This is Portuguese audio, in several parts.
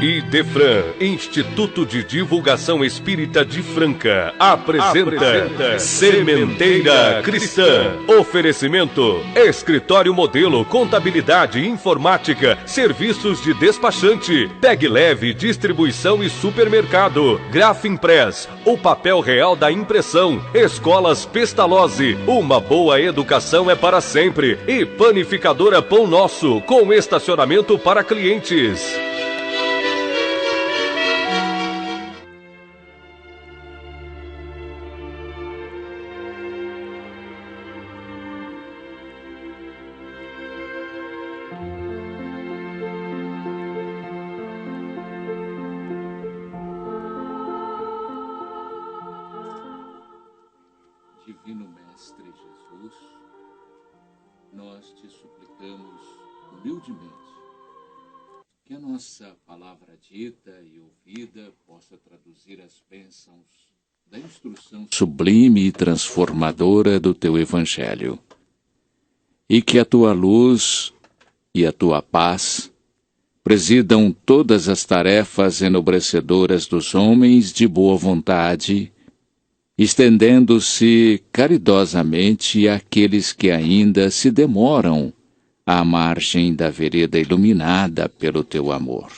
Idefran, Instituto de Divulgação Espírita de Franca, apresenta Sementeira Cristã. Oferecimento: Escritório Modelo, Contabilidade, Informática, Serviços de Despachante, Pegue Leve, Distribuição e Supermercado, Grafimpress, o papel real da impressão, Escolas Pestalozzi, uma boa educação é para sempre, e Panificadora Pão Nosso, com estacionamento para clientes. Divino Mestre Jesus, nós te suplicamos humildemente que a nossa palavra dita e ouvida possa traduzir as bênçãos da instrução sublime e transformadora do teu Evangelho, e que a tua luz e a tua paz presidam todas as tarefas enobrecedoras dos homens de boa vontade, estendendo-se caridosamente àqueles que ainda se demoram à margem da vereda iluminada pelo teu amor.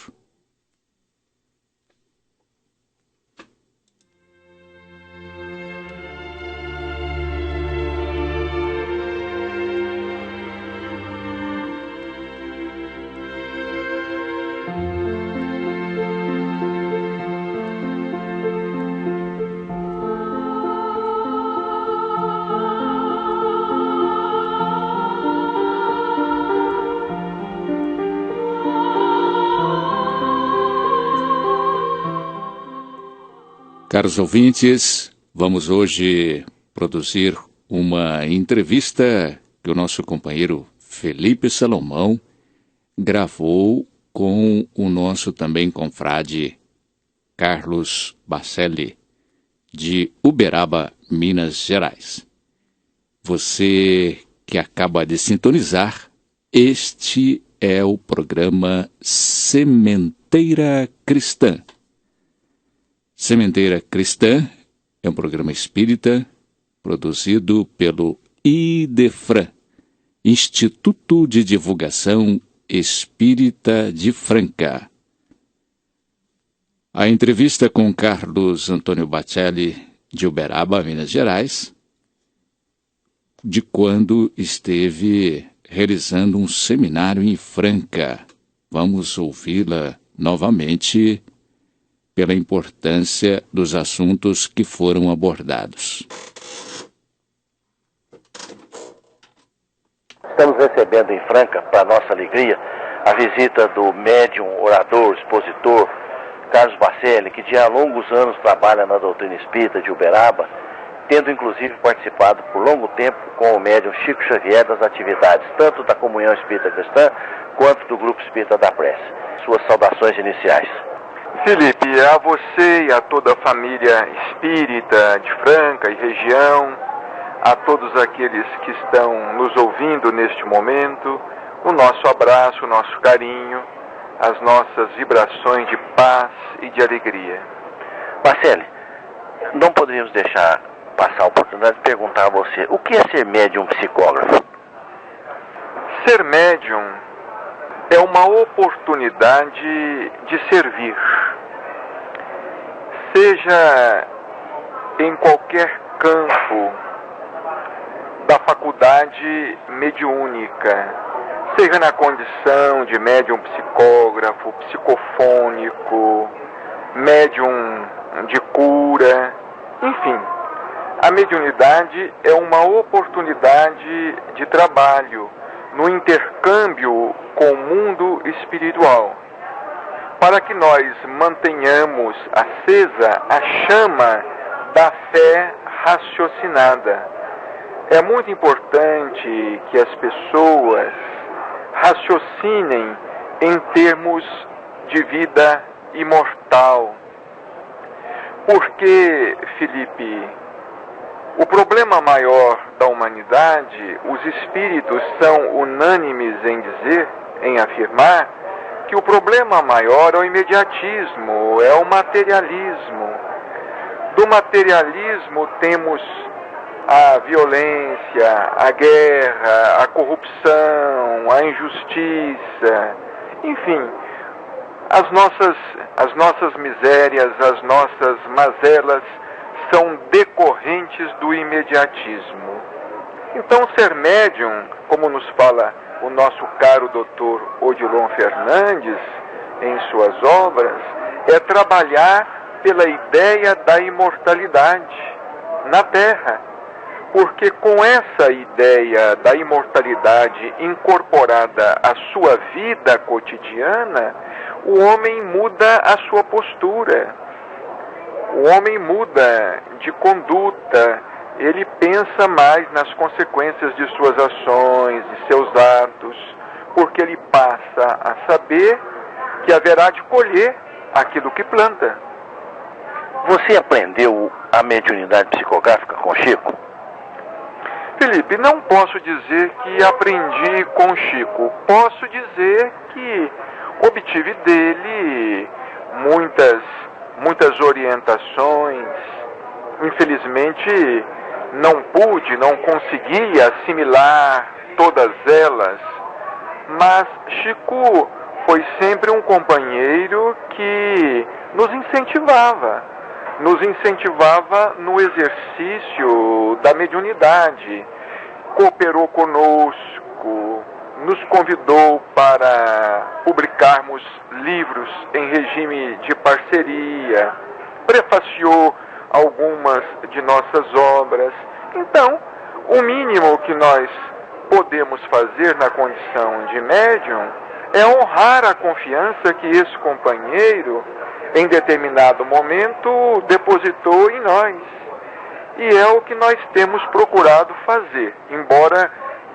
Caros ouvintes, vamos hoje produzir uma entrevista que o nosso companheiro Felipe Salomão gravou com o nosso também confrade Carlos Bacelli, de Uberaba, Minas Gerais. Você que acaba de sintonizar, este é o programa Sementeira Cristã. Sementeira Cristã é um programa espírita produzido pelo Idefran, Instituto de Divulgação Espírita de Franca. A entrevista com Carlos Antônio Bacelli, de Uberaba, Minas Gerais, de quando esteve realizando um seminário em Franca. Vamos ouvi-la novamente pela importância dos assuntos que foram abordados. Estamos recebendo em Franca, para nossa alegria, a visita do médium, orador, expositor, Carlos Bacelli, que já há longos anos trabalha na doutrina espírita de Uberaba, tendo inclusive participado por longo tempo com o médium Chico Xavier das atividades, tanto da Comunhão Espírita Cristã, quanto do Grupo Espírita da Prece. Suas saudações iniciais. Felipe, a você e a toda a família espírita de Franca e região, a todos aqueles que estão nos ouvindo neste momento, o nosso abraço, o nosso carinho, as nossas vibrações de paz e de alegria. Bacelli, não poderíamos deixar passar a oportunidade de perguntar a você, o que é ser médium psicógrafo? Ser médium é uma oportunidade de servir, seja em qualquer campo da faculdade mediúnica, seja na condição de médium psicógrafo, psicofônico, médium de cura, enfim. A mediunidade é uma oportunidade de trabalho no intercâmbio com o mundo espiritual, para que nós mantenhamos acesa a chama da fé raciocinada. É muito importante que as pessoas raciocinem em termos de vida imortal. Porque, Felipe, o problema maior da humanidade, os espíritos são unânimes em dizer, em afirmar, que o problema maior é o imediatismo, é o materialismo. Do materialismo temos a violência, a guerra, a corrupção, a injustiça, enfim, as nossas misérias, as nossas mazelas são decorrentes do imediatismo. Então, ser médium, como nos fala o nosso caro Dr. Odilon Fernandes em suas obras, é trabalhar pela ideia da imortalidade na Terra. Porque com essa ideia da imortalidade incorporada à sua vida cotidiana, o homem muda a sua postura, o homem muda de conduta, ele pensa mais nas consequências de suas ações, de seus atos, porque ele passa a saber que haverá de colher aquilo que planta. Você aprendeu a mediunidade psicográfica com Chico? Felipe, não posso dizer que aprendi com Chico. Posso dizer que obtive dele muitas orientações. Infelizmente, não consegui assimilar todas elas. Mas Chico foi sempre um companheiro que nos incentivava no exercício da mediunidade, cooperou conosco, nos convidou para publicarmos livros em regime de parceria, prefaciou algumas de nossas obras. Então, o mínimo que nós podemos fazer na condição de médium é honrar a confiança que esse companheiro, em determinado momento, depositou em nós. E é o que nós temos procurado fazer. Embora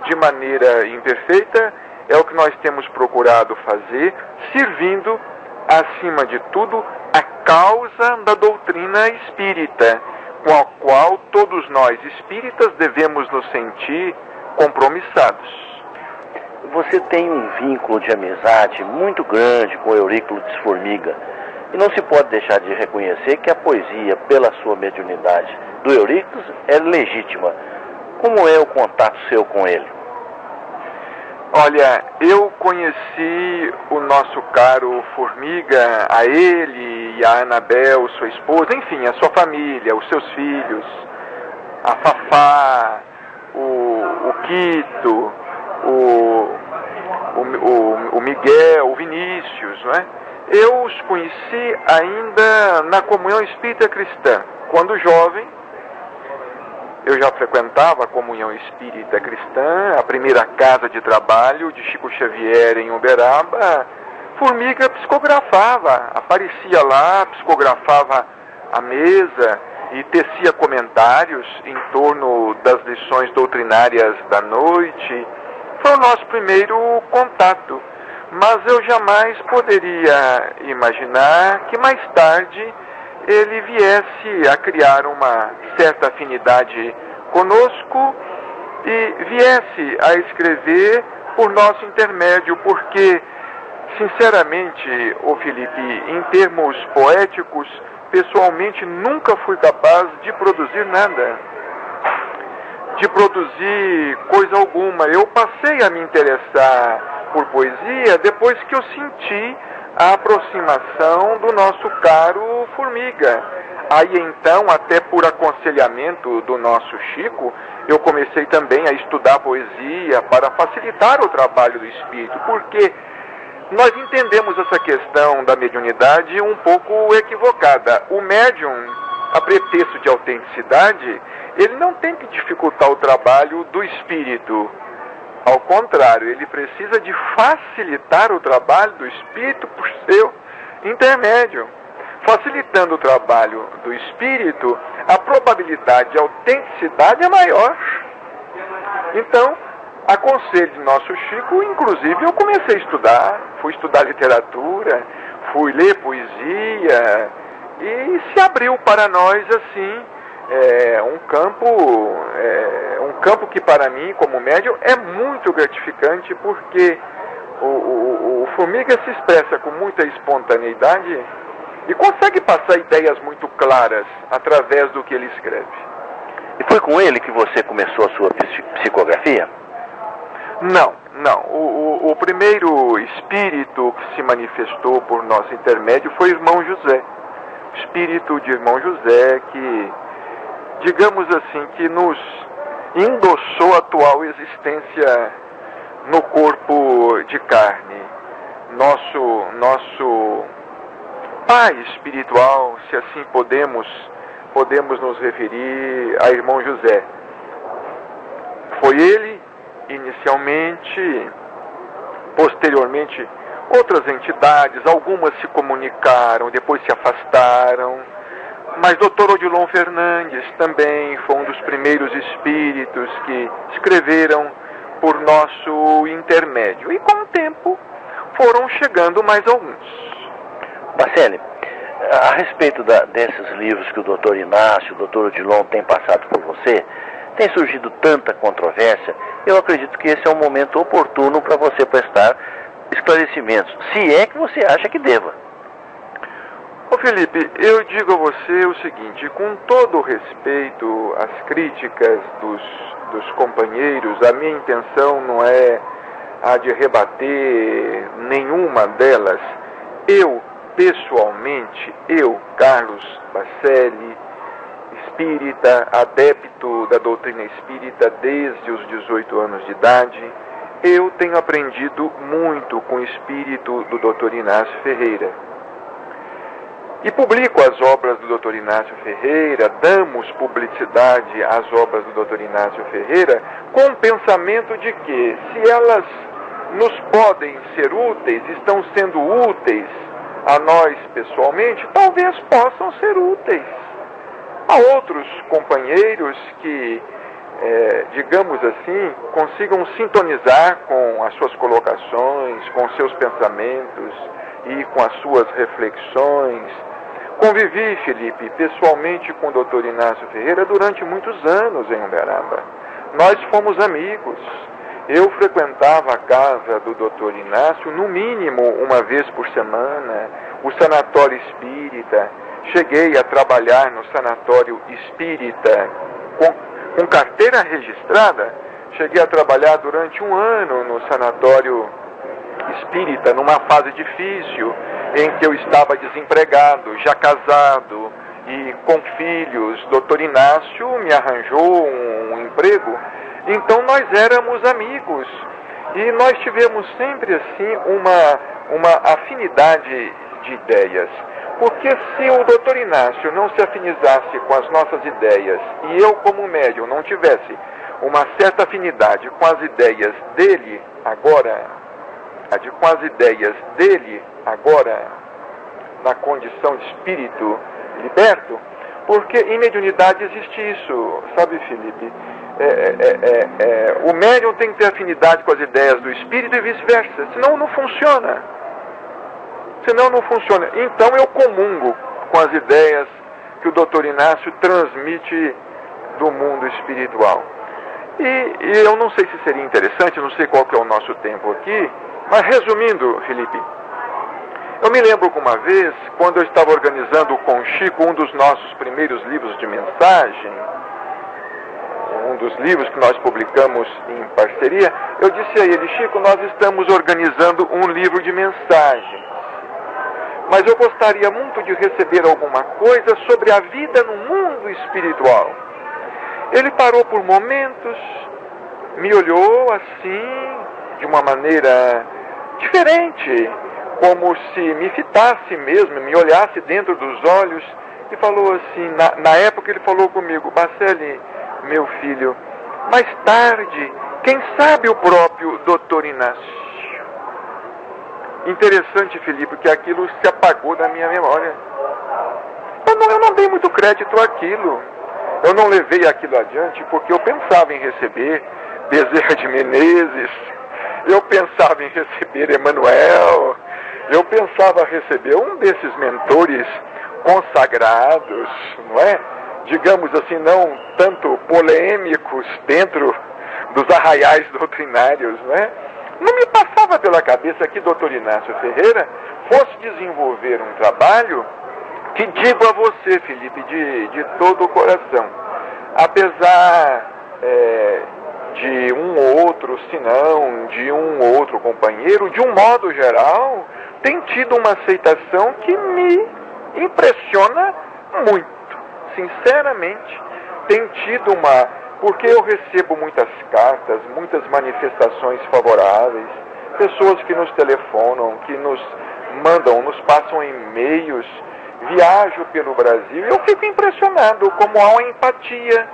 de maneira imperfeita, é o que nós temos procurado fazer, servindo, acima de tudo, a causa da doutrina espírita, com a qual todos nós espíritas devemos nos sentir compromissados. Você tem um vínculo de amizade muito grande com Euríclides Formiga. E não se pode deixar de reconhecer que a poesia, pela sua mediunidade do Euríclides, é legítima. Como é o contato seu com ele? Olha, eu conheci o nosso caro Formiga, a ele e a Anabel, sua esposa, enfim, a sua família, os seus filhos, a Fafá, o Quito, o Miguel, o Vinícius, não é? Eu os conheci ainda na Comunhão Espírita Cristã. Quando jovem, eu já frequentava a Comunhão Espírita Cristã, a primeira casa de trabalho de Chico Xavier em Uberaba. Formiga psicografava, aparecia lá, psicografava a mesa e tecia comentários em torno das lições doutrinárias da noite. Foi o nosso primeiro contato. Mas eu jamais poderia imaginar que mais tarde ele viesse a criar uma certa afinidade conosco e viesse a escrever por nosso intermédio, porque, sinceramente, ô Felipe, em termos poéticos, pessoalmente nunca fui capaz de produzir nada, de produzir coisa alguma. Eu passei a me interessar por poesia depois que eu senti a aproximação do nosso caro Formiga. Aí então, até por aconselhamento do nosso Chico, eu comecei também a estudar poesia para facilitar o trabalho do espírito, porque nós entendemos essa questão da mediunidade um pouco equivocada. O médium, a pretexto de autenticidade, ele não tem que dificultar o trabalho do espírito. Ao contrário, ele precisa de facilitar o trabalho do espírito por seu intermédio. Facilitando o trabalho do espírito, a probabilidade de autenticidade é maior. Então, a conselho de nosso Chico, inclusive, eu comecei a estudar, fui estudar literatura, fui ler poesia, e se abriu para nós, assim, um campo que para mim, como médium, é muito gratificante, porque O Formiga se expressa com muita espontaneidade e consegue passar ideias muito claras através do que ele escreve. E foi com ele que você começou a sua psicografia? Não. O primeiro espírito que se manifestou por nosso intermédio foi o irmão José. O espírito de irmão José que, digamos assim, que nos endossou a atual existência no corpo de carne. Nosso pai espiritual, se assim podemos nos referir a irmão José. Foi ele, inicialmente, posteriormente, outras entidades, algumas se comunicaram, depois se afastaram, mas Dr. Odilon Fernandes também foi um dos primeiros espíritos que escreveram por nosso intermédio. E com o tempo foram chegando mais alguns. Bacelli, a respeito desses livros que o Dr. Inácio, o Dr. Odilon tem passado por você, tem surgido tanta controvérsia, eu acredito que esse é um momento oportuno para você prestar esclarecimentos, se é que você acha que deva. Ô Felipe, eu digo a você o seguinte, com todo o respeito às críticas dos companheiros, a minha intenção não é a de rebater nenhuma delas. Eu, pessoalmente, Carlos Bacelli, espírita, adepto da doutrina espírita desde os 18 anos de idade, eu tenho aprendido muito com o espírito do Dr. Inácio Ferreira. E publico as obras do Dr. Inácio Ferreira, damos publicidade às obras do Dr. Inácio Ferreira, com o pensamento de que, se elas nos podem ser úteis, estão sendo úteis a nós pessoalmente, talvez possam ser úteis a outros companheiros que, digamos assim, consigam sintonizar com as suas colocações, com seus pensamentos e com as suas reflexões. Convivi, Felipe, pessoalmente com o Dr. Inácio Ferreira durante muitos anos em Uberaba. Nós fomos amigos. Eu frequentava a casa do Dr. Inácio, no mínimo uma vez por semana, o sanatório espírita. Cheguei a trabalhar no sanatório espírita com carteira registrada. Cheguei a trabalhar durante um ano no sanatório espírita, numa fase difícil, em que eu estava desempregado, já casado e com filhos. Dr. Inácio me arranjou um emprego. Então nós éramos amigos e nós tivemos sempre assim uma afinidade de ideias. Porque se o Dr. Inácio não se afinizasse com as nossas ideias e eu como médium não tivesse uma certa afinidade com as ideias dele agora, na condição de espírito liberto, porque em mediunidade existe isso, sabe, Felipe? O médium tem que ter afinidade com as ideias do espírito e vice-versa, senão não funciona. Então eu comungo com as ideias que o Dr. Inácio transmite do mundo espiritual. E eu não sei se seria interessante, não sei qual que é o nosso tempo aqui, mas resumindo, Felipe, eu me lembro que uma vez, quando eu estava organizando com o Chico um dos nossos primeiros livros de mensagem, um dos livros que nós publicamos em parceria, eu disse a ele: Chico, nós estamos organizando um livro de mensagens, mas eu gostaria muito de receber alguma coisa sobre a vida no mundo espiritual. Ele parou por momentos, me olhou assim, de uma maneira diferente, como se me fitasse mesmo, me olhasse dentro dos olhos, e falou assim, na época ele falou comigo: Bacelli, meu filho, mais tarde, quem sabe o próprio Dr. Inácio. Interessante, Felipe, que aquilo se apagou da minha memória. Eu não dei muito crédito àquilo. Eu não levei aquilo adiante porque eu pensava em receber Bezerra de Menezes, eu pensava em receber Emmanuel, eu pensava receber um desses mentores consagrados, não é? Digamos assim, não tanto polêmicos dentro dos arraiais doutrinários, não é? Não me passava pela cabeça que Dr. Inácio Ferreira fosse desenvolver um trabalho que, digo a você, Felipe, de todo o coração, apesar de um ou outro, se não de um ou outro companheiro, de um modo geral, tem tido uma aceitação que me impressiona muito, sinceramente. Tem tido porque eu recebo muitas cartas, muitas manifestações favoráveis, pessoas que nos telefonam, que nos mandam, nos passam e-mails, viajo pelo Brasil e eu fico impressionado como há uma empatia,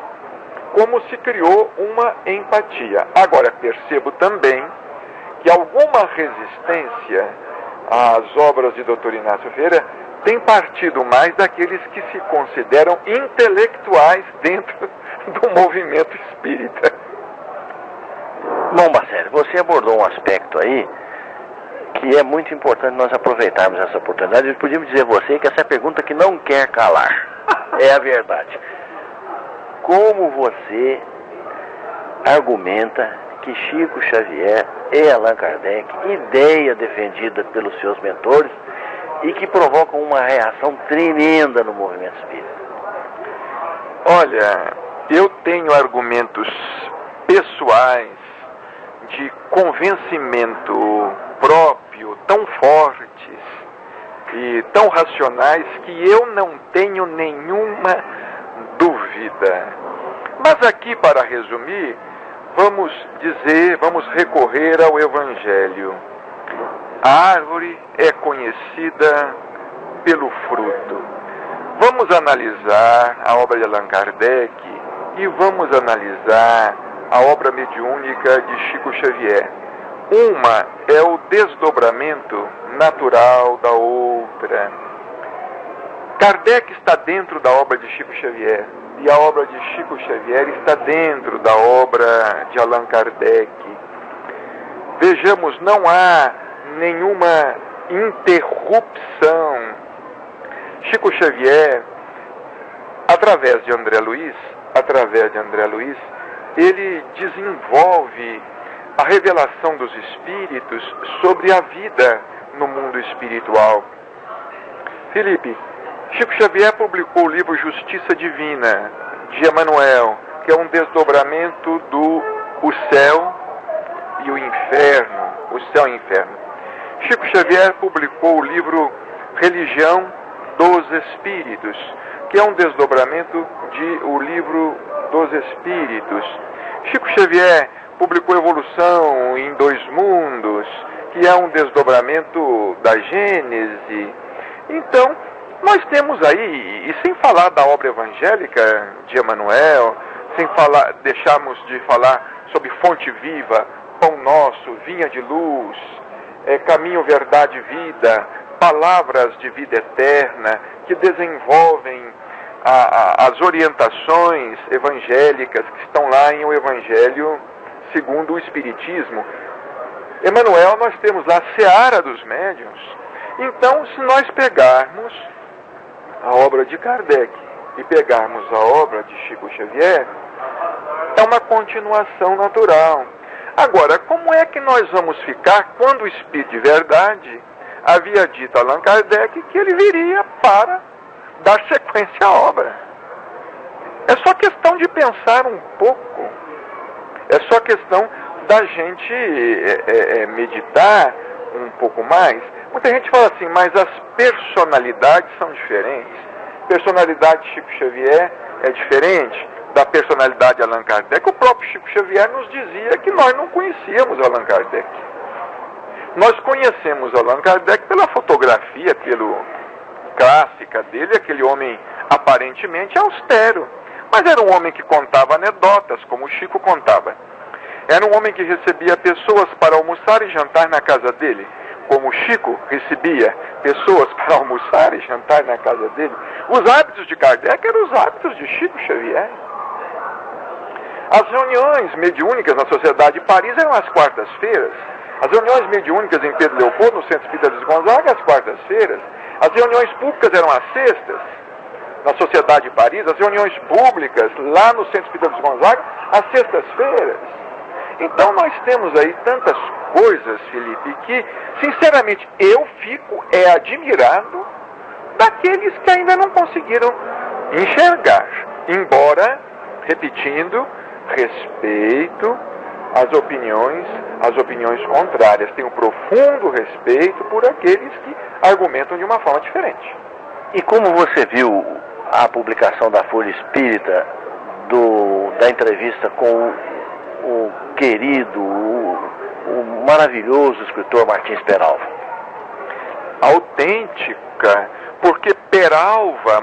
como se criou uma empatia. Agora, percebo também que alguma resistência às obras de Dr. Inácio Ferreira tem partido mais daqueles que se consideram intelectuais dentro do movimento espírita. Bom, Marcelo, você abordou um aspecto aí que é muito importante nós aproveitarmos essa oportunidade. Eu podíamos dizer a você que essa é a pergunta que não quer calar. É a verdade. Como você argumenta que Chico Xavier e Allan Kardec, ideia defendida pelos seus mentores e que provocam uma reação tremenda no movimento espírita? Olha, eu tenho argumentos pessoais de convencimento próprio tão fortes e tão racionais que eu não tenho nenhuma dúvida. Mas aqui, para resumir, vamos recorrer ao Evangelho. A árvore é conhecida pelo fruto. Vamos analisar a obra de Allan Kardec e vamos analisar a obra mediúnica de Chico Xavier. Uma é o desdobramento natural da outra. Kardec está dentro da obra de Chico Xavier e a obra de Chico Xavier está dentro da obra de Allan Kardec. Vejamos, não há nenhuma interrupção. Chico Xavier, através de André Luiz, ele desenvolve a revelação dos espíritos sobre a vida no mundo espiritual. Felipe, Chico Xavier publicou o livro Justiça Divina, de Emmanuel, que é um desdobramento do O Céu e o Inferno, o Céu e o Inferno. Chico Xavier publicou o livro Religião dos Espíritos, que é um desdobramento de o livro dos Espíritos. Chico Xavier publicou Evolução em Dois Mundos, que é um desdobramento da Gênese. Então, nós temos aí, e sem falar da obra evangélica de Emmanuel, deixarmos de falar sobre Fonte Viva, Pão Nosso, Vinha de Luz, Caminho, Verdade e Vida, Palavras de Vida Eterna, que desenvolvem as orientações evangélicas que estão lá em O Evangelho segundo o Espiritismo. Emmanuel, nós temos lá a Seara dos Médiuns. Então, se nós pegarmos a obra de Kardec e pegarmos a obra de Chico Xavier, é uma continuação natural. Agora, como é que nós vamos ficar quando o Espírito de Verdade havia dito a Allan Kardec que ele viria para dar sequência à obra? É só questão de pensar um pouco. É só questão da gente meditar um pouco mais. Muita gente fala assim, mas as personalidades são diferentes. A personalidade de Chico Xavier é diferente da personalidade de Allan Kardec. O próprio Chico Xavier nos dizia que nós não conhecíamos Allan Kardec. Nós conhecemos Allan Kardec pela fotografia, pela clássica dele, aquele homem aparentemente austero. Mas era um homem que contava anedotas, como o Chico contava. Era um homem que recebia pessoas para almoçar e jantar na casa dele, como o Chico recebia pessoas para almoçar e jantar na casa dele. Os hábitos de Kardec eram os hábitos de Chico Xavier. As reuniões mediúnicas na Sociedade de Paris eram às quartas-feiras. As reuniões mediúnicas em Pedro Leopoldo, no Centro Espírita de Gonzaga, às quartas-feiras. As reuniões públicas eram às sextas, na Sociedade de Paris. As reuniões públicas, lá no Centro Espírita de Gonzaga, às sextas-feiras. Então nós temos aí tantas coisas, Felipe, que, sinceramente, eu fico admirado daqueles que ainda não conseguiram enxergar. Embora, repetindo, respeito as opiniões contrárias. Tenho profundo respeito por aqueles que argumentam de uma forma diferente. E como você viu a publicação da Folha Espírita da entrevista com o querido, o maravilhoso escritor Martins Peralva? Autêntica, porque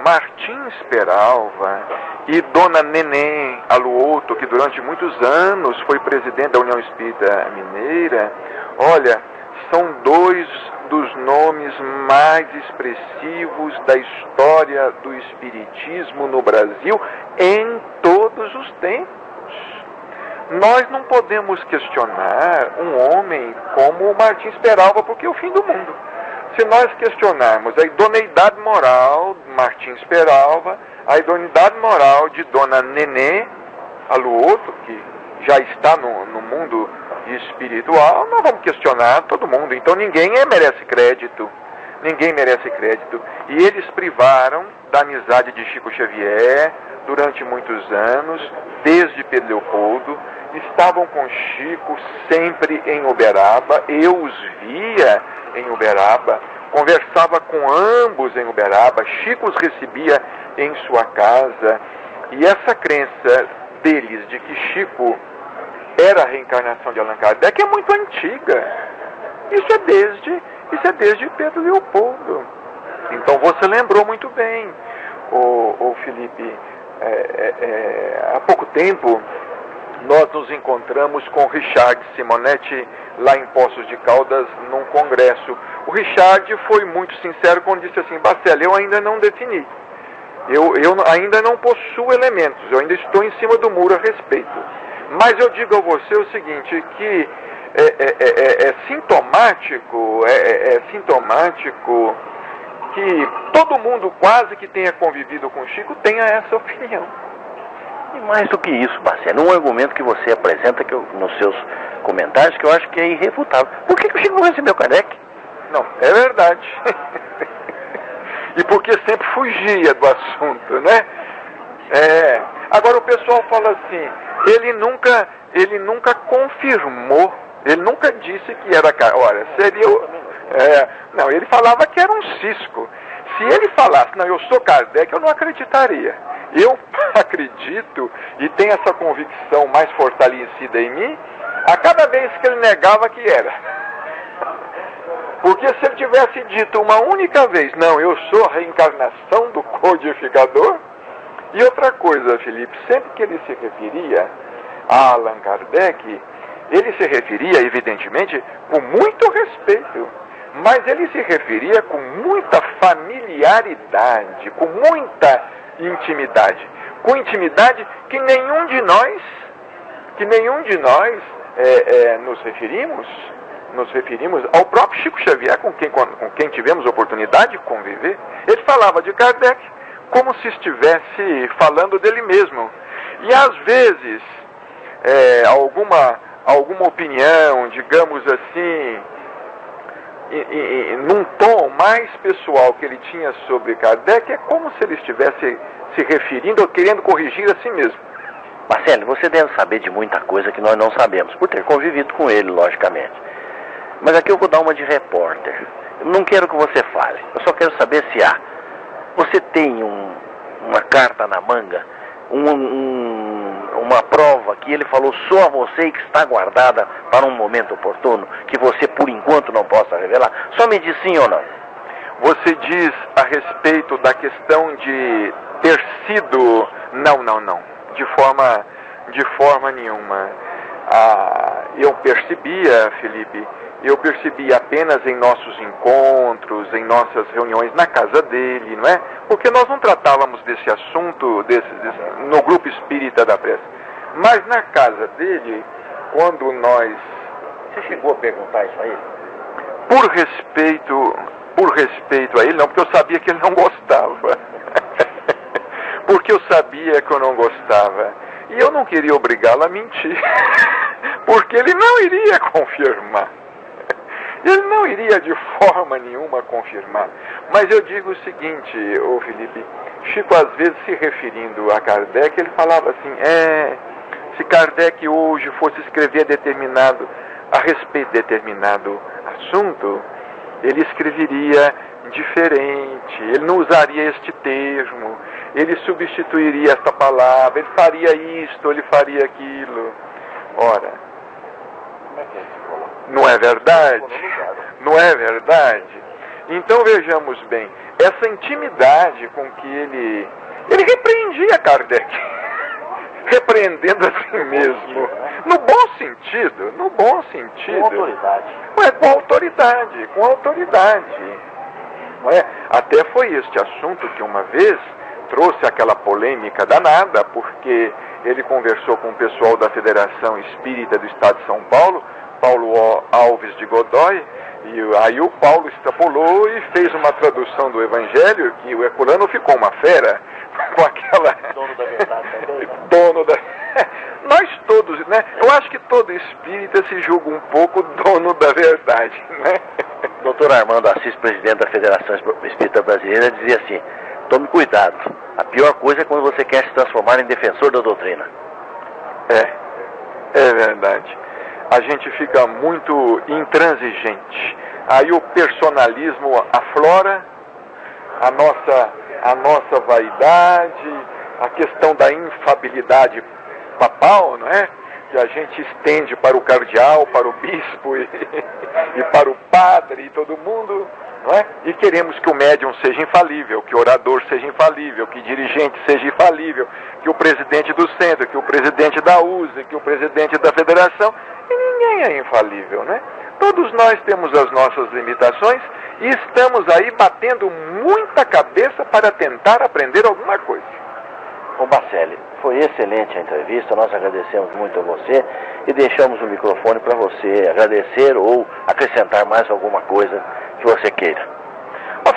Martins Peralva e Dona Neném Aluoto, que durante muitos anos foi presidente da União Espírita Mineira, olha, são dois dos nomes mais expressivos da história do espiritismo no Brasil em todos os tempos. Nós não podemos questionar um homem como o Martins Peralva, porque é o fim do mundo. Se nós questionarmos a idoneidade moral de Martins Peralva, a idoneidade moral de Dona Nenê Aluoto, que já está no mundo espiritual, nós vamos questionar todo mundo. Então ninguém merece crédito. Ninguém merece crédito. E eles privaram da amizade de Chico Xavier durante muitos anos, desde Pedro Leopoldo. Estavam com Chico sempre em Uberaba. Eu os via em Uberaba, conversava com ambos em Uberaba. Chico os recebia em sua casa. E essa crença deles de que Chico era a reencarnação de Allan Kardec é muito antiga. Isso é desde Pedro Leopoldo. Então você lembrou muito bem, o Felipe. Há pouco tempo nós nos encontramos com o Richard Simonetti lá em Poços de Caldas num congresso. O Richard foi muito sincero quando disse assim: Bacelli, eu ainda não defini. Eu ainda não possuo elementos, eu ainda estou em cima do muro a respeito. Mas eu digo a você o seguinte, que é sintomático que todo mundo quase que tenha convivido com Chico tenha essa opinião. E mais do que isso, Marcelo, um argumento que você apresenta nos seus comentários que eu acho que é irrefutável. Por que o Chico não recebeu Kardec? Não, é verdade. E porque sempre fugia do assunto, né? Agora o pessoal fala assim, ele nunca confirmou, ele nunca disse que era Kardec. Olha, não, ele falava que era um cisco. Se ele falasse, não, eu sou Kardec, eu não acreditaria. Eu acredito e tenho essa convicção mais fortalecida em mim a cada vez que ele negava que era. Porque se ele tivesse dito uma única vez, não, eu sou a reencarnação do codificador. E outra coisa, Felipe, sempre que ele se referia a Allan Kardec, ele se referia, evidentemente, com muito respeito. Mas ele se referia com muita familiaridade, com muita intimidade. Com intimidade que nenhum de nós nos referimos ao próprio Chico Xavier, com quem tivemos oportunidade de conviver. Ele falava de Kardec como se estivesse falando dele mesmo. E às vezes, alguma opinião, digamos assim, num tom mais pessoal que ele tinha sobre Kardec, é como se ele estivesse se referindo ou querendo corrigir a si mesmo. Marcelo, você deve saber de muita coisa que nós não sabemos, por ter convivido com ele, logicamente. Mas aqui eu vou dar uma de repórter. Eu não quero que você fale, eu só quero saber se você tem uma carta na manga, uma prova que ele falou só a você e que está guardada para um momento oportuno, que você por enquanto não possa revelar. Só me diz sim ou não. Você diz a respeito da questão de ter sido... Não. De forma nenhuma. Eu percebia, Felipe, apenas em nossos encontros, em nossas reuniões na casa dele, não é? Porque nós não tratávamos desse assunto no grupo espírita da prece. Mas na casa dele, quando nós... Você chegou a perguntar isso a ele? Por respeito a ele, não, porque eu sabia que ele não gostava. Porque eu sabia que eu não gostava. E eu não queria obrigá-lo a mentir. Porque ele não iria confirmar. Ele não iria de forma nenhuma confirmar. Mas eu digo o seguinte, ô Felipe, Chico às vezes se referindo a Kardec, ele falava assim, se Kardec hoje fosse escrever a respeito de determinado assunto, ele escreveria diferente, ele não usaria este termo, ele substituiria esta palavra, ele faria isto, ele faria aquilo. Ora, não é verdade? Não é verdade? Então vejamos bem, essa intimidade com que ele repreendia Kardec, repreendendo a si mesmo, no bom sentido. Com autoridade. Com autoridade. Não é? Até foi este assunto que uma vez trouxe aquela polêmica danada, porque ele conversou com o pessoal da Federação Espírita do Estado de São Paulo, Paulo Alves de Godoy, e aí o Paulo extrapolou e fez uma tradução do Evangelho, que o Herculano ficou uma fera, com aquela... Dono da verdade também. Dono da... Nós todos, né? Eu acho que todo espírita se julga um pouco dono da verdade, né? Doutor Armando Assis, presidente da Federação Espírita Brasileira, dizia assim, tome cuidado, a pior coisa é quando você quer se transformar em defensor da doutrina. É verdade. A gente fica muito intransigente. Aí o personalismo aflora, a nossa vaidade, a questão da infabilidade papal, não é? Que a gente estende para o cardeal, para o bispo e para o padre e todo mundo, não é? E queremos que o médium seja infalível, que o orador seja infalível, que o dirigente seja infalível, que o presidente do centro, que o presidente da USE, que o presidente da federação, e ninguém é infalível, né? Todos nós temos as nossas limitações e estamos aí batendo muita cabeça para tentar aprender alguma coisa. Ô Bacelli, foi excelente a entrevista, nós agradecemos muito a você e deixamos o microfone para você agradecer ou acrescentar mais alguma coisa que você queira.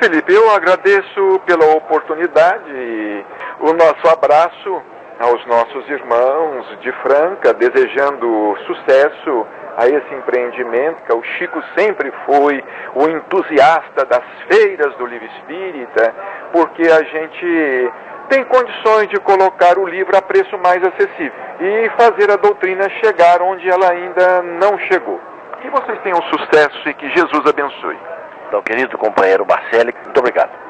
Felipe, eu agradeço pela oportunidade e o nosso abraço aos nossos irmãos de Franca, desejando sucesso a esse empreendimento. O Chico sempre foi o entusiasta das feiras do livro espírita, porque a gente tem condições de colocar o livro a preço mais acessível e fazer a doutrina chegar onde ela ainda não chegou. Que vocês tenham sucesso e que Jesus abençoe. Então, querido companheiro Bacelli, muito obrigado.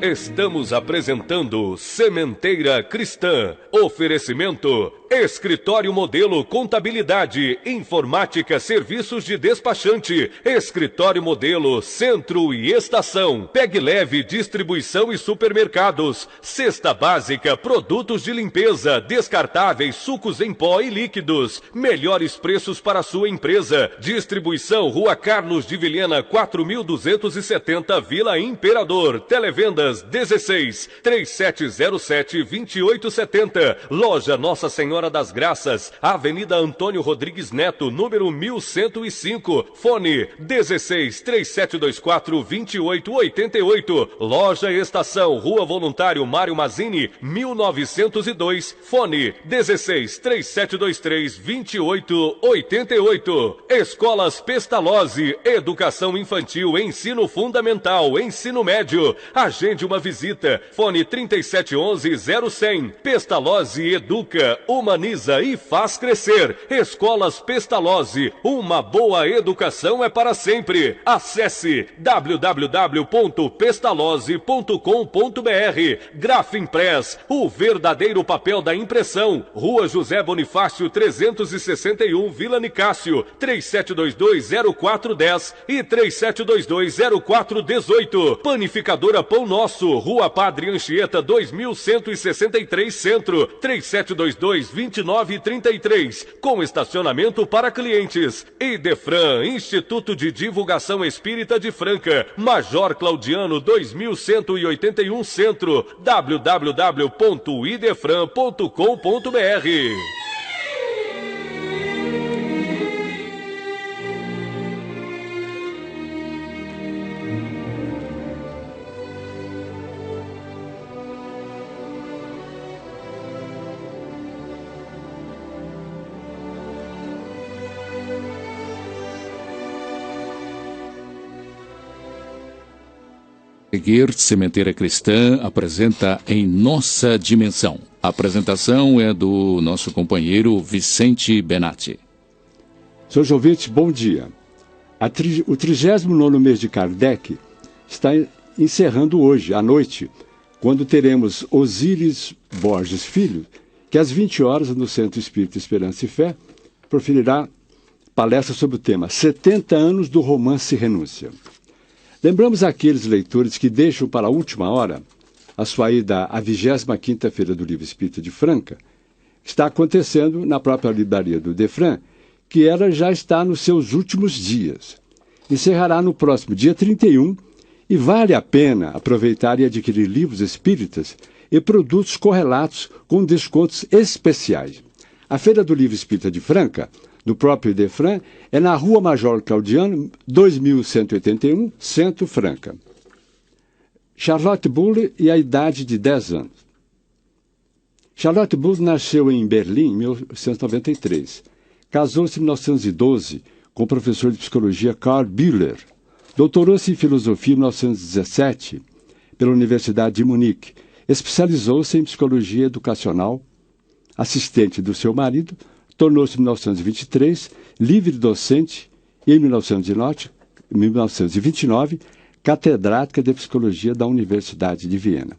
Estamos apresentando Sementeira Cristã. Oferecimento: Escritório Modelo Contabilidade, Informática, Serviços de Despachante, Escritório Modelo Centro e Estação, Pegue Leve Distribuição e Supermercados, Cesta Básica, Produtos de Limpeza, Descartáveis, Sucos em Pó e Líquidos, melhores preços para sua empresa. Distribuição Rua Carlos de Vilhena 4270, Vila Imperador. Televendas 16 3707 2870. Loja Nossa Senhora das Graças, Avenida Antônio Rodrigues Neto, número 1105. Fone 16 3724 2888. Loja Estação, Rua Voluntário Mário Mazzini, 1902. Fone 16 3723 2888. Escolas Pestalozzi, Educação Infantil, Ensino Fundamental, Ensino Médio. Agende uma visita. Fone 3711-0100. Pestalozzi educa, humaniza e faz crescer. Escolas Pestalozzi, uma boa educação é para sempre. Acesse www.pestalozzi.com.br. Grafimpress, o verdadeiro papel da impressão. Rua José Bonifácio 361, Vila Nicásio, 3722-0410 e 3722-0418. Panificadora Pão Nosso, Rua Padre Anchieta 2163 Centro, 3722-2933, com estacionamento para clientes. Idefran, Instituto de Divulgação Espírita de Franca, Major Claudiano 2181 Centro, www.idefran.com.br. Seguir, Sementeira Cristã apresenta Em Nossa Dimensão. A apresentação é do nosso companheiro Vicente Benatti. Senhores ouvintes, bom dia. O 39º mês de Kardec está encerrando hoje, à noite, quando teremos Osíris Borges Filho, que às 20 horas, no Centro Espírita Esperança e Fé, proferirá palestra sobre o tema 70 anos do romance Renúncia. Lembramos aqueles leitores que deixam para a última hora a sua ida à 25ª Feira do Livro Espírita de Franca, que está acontecendo na própria livraria do Defran, que ela já está nos seus últimos dias. Encerrará no próximo dia 31 e vale a pena aproveitar e adquirir livros espíritas e produtos correlatos com descontos especiais. A Feira do Livro Espírita de Franca, no próprio Defran, é na Rua Major Claudiano, 2181, Centro Franca. Charlotte Bulle e a idade de 10 anos. Charlotte Bulle nasceu em Berlim em 1993. Casou-se em 1912 com o professor de psicologia Karl Bühler. Doutorou-se em filosofia em 1917 pela Universidade de Munique. Especializou-se em psicologia educacional. Assistente do seu marido, tornou-se em 1923 livre docente e em 1929 catedrática de psicologia da Universidade de Viena.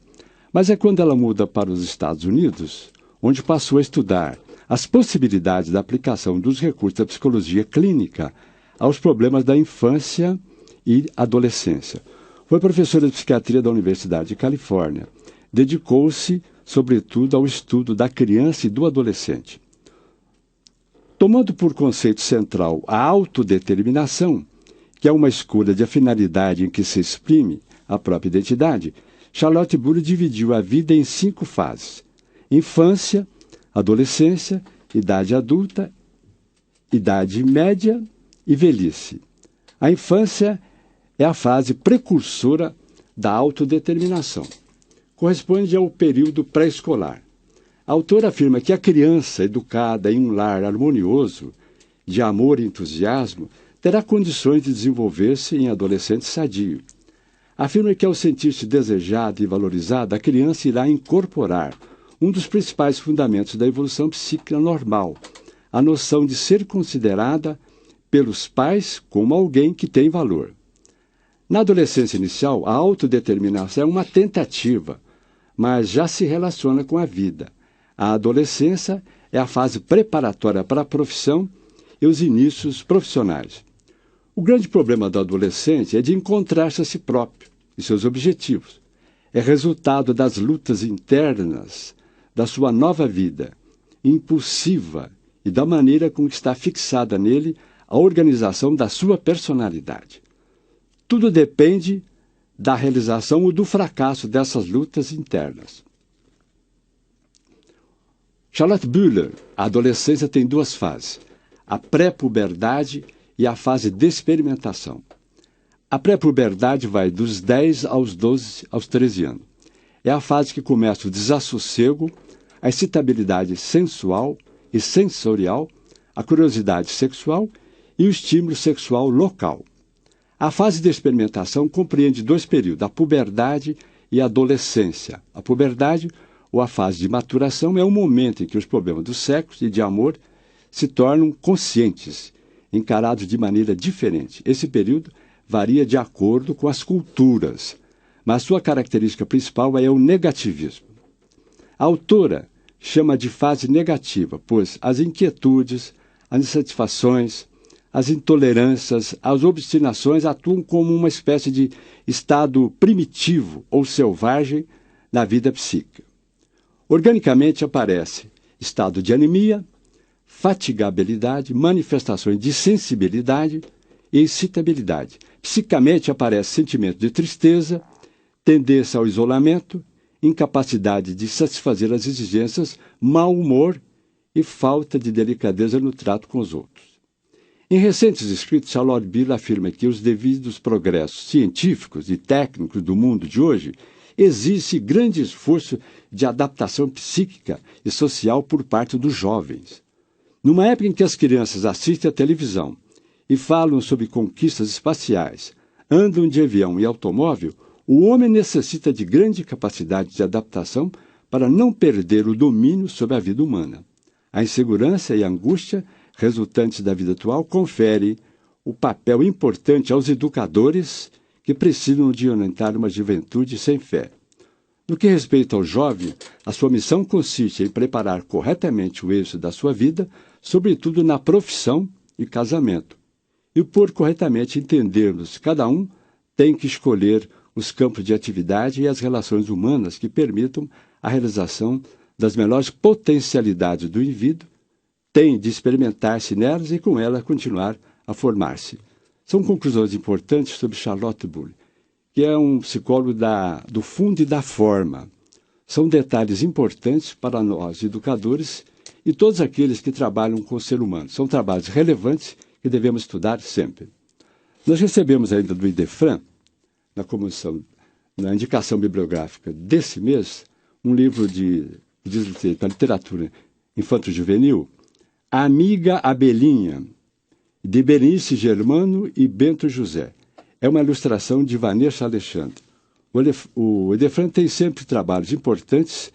Mas é quando ela muda para os Estados Unidos, onde passou a estudar as possibilidades da aplicação dos recursos da psicologia clínica aos problemas da infância e adolescência. Foi professora de psiquiatria da Universidade de Califórnia. Dedicou-se, sobretudo, ao estudo da criança e do adolescente. Tomando por conceito central a autodeterminação, que é uma escolha de finalidade em que se exprime a própria identidade, Charlotte Bulle dividiu a vida em 5 fases: infância, adolescência, idade adulta, idade média e velhice. A infância é a fase precursora da autodeterminação. Corresponde ao período pré-escolar. A autora afirma que a criança educada em um lar harmonioso, de amor e entusiasmo, terá condições de desenvolver-se em adolescente sadio. Afirma que, ao sentir-se desejada e valorizada, a criança irá incorporar um dos principais fundamentos da evolução psíquica normal, a noção de ser considerada pelos pais como alguém que tem valor. Na adolescência inicial, a autodeterminação é uma tentativa, mas já se relaciona com a vida. A adolescência é a fase preparatória para a profissão e os inícios profissionais. O grande problema do adolescente é de encontrar-se a si próprio e seus objetivos. É resultado das lutas internas da sua nova vida, impulsiva e da maneira com que está fixada nele a organização da sua personalidade. Tudo depende da realização ou do fracasso dessas lutas internas. Charlotte Bulle, a adolescência tem 2 fases, a pré-puberdade e a fase de experimentação. A pré-puberdade vai dos 10 aos 12 aos 13 anos. É a fase que começa o desassossego, a excitabilidade sensual e sensorial, a curiosidade sexual e o estímulo sexual local. A fase de experimentação compreende 2 períodos, a puberdade e a adolescência. A puberdade, ou a fase de maturação, é o momento em que os problemas do sexo e de amor se tornam conscientes, encarados de maneira diferente. Esse período varia de acordo com as culturas, mas sua característica principal é o negativismo. A autora chama de fase negativa, pois as inquietudes, as insatisfações, as intolerâncias, as obstinações atuam como uma espécie de estado primitivo ou selvagem na vida psíquica. Organicamente aparece estado de anemia, fatigabilidade, manifestações de sensibilidade e excitabilidade. Psicamente aparece sentimento de tristeza, tendência ao isolamento, incapacidade de satisfazer as exigências, mau humor e falta de delicadeza no trato com os outros. Em recentes escritos, Charlotte Bulle afirma que os devidos progressos científicos e técnicos do mundo de hoje existe grande esforço de adaptação psíquica e social por parte dos jovens. Numa época em que as crianças assistem à televisão e falam sobre conquistas espaciais, andam de avião e automóvel, o homem necessita de grande capacidade de adaptação para não perder o domínio sobre a vida humana. A insegurança e a angústia resultantes da vida atual conferem o papel importante aos educadores que precisam de orientar uma juventude sem fé. No que respeita ao jovem, a sua missão consiste em preparar corretamente o êxito da sua vida, sobretudo na profissão e casamento. E por corretamente entendermos, cada um tem que escolher os campos de atividade e as relações humanas que permitam a realização das melhores potencialidades do indivíduo, tem de experimentar-se nelas e com ela continuar a formar-se. São conclusões importantes sobre Charlotte Bull, que é um psicólogo do fundo e da forma. São detalhes importantes para nós, educadores, e todos aqueles que trabalham com o ser humano. São trabalhos relevantes que devemos estudar sempre. Nós recebemos ainda do IDEFRAN, na indicação bibliográfica desse mês, um livro de literatura infanto-juvenil, A Amiga Abelhinha, de Berenice Germano e Bento José. É uma ilustração de Vanessa Alexandre. O IDEFRAN tem sempre trabalhos importantes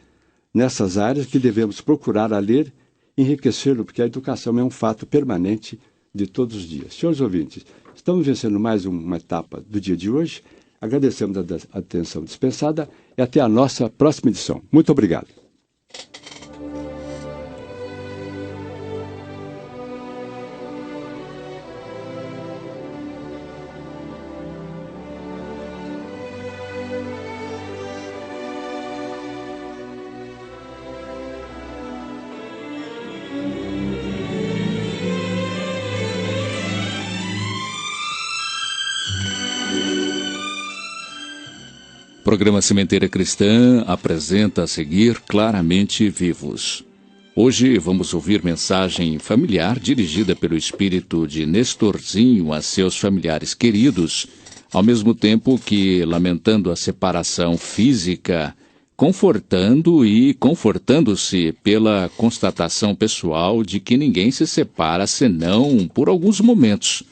nessas áreas que devemos procurar a ler e enriquecê-lo, porque a educação é um fato permanente de todos os dias. Senhores ouvintes, estamos vencendo mais uma etapa do dia de hoje. Agradecemos a atenção dispensada e até a nossa próxima edição. Muito obrigado. O programa Sementeira Cristã apresenta a seguir Claramente Vivos. Hoje vamos ouvir mensagem familiar dirigida pelo espírito de Nestorzinho a seus familiares queridos, ao mesmo tempo que, lamentando a separação física, confortando-se pela constatação pessoal de que ninguém se separa senão por alguns momentos,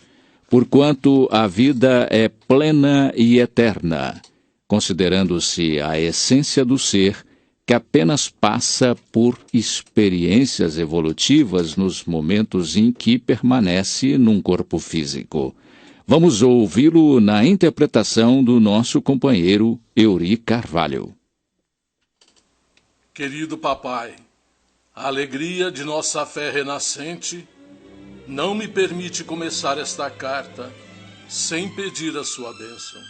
porquanto a vida é plena e eterna, considerando-se a essência do ser que apenas passa por experiências evolutivas nos momentos em que permanece num corpo físico. Vamos ouvi-lo na interpretação do nosso companheiro Euri Carvalho. Querido papai, a alegria de nossa fé renascente não me permite começar esta carta sem pedir a sua bênção.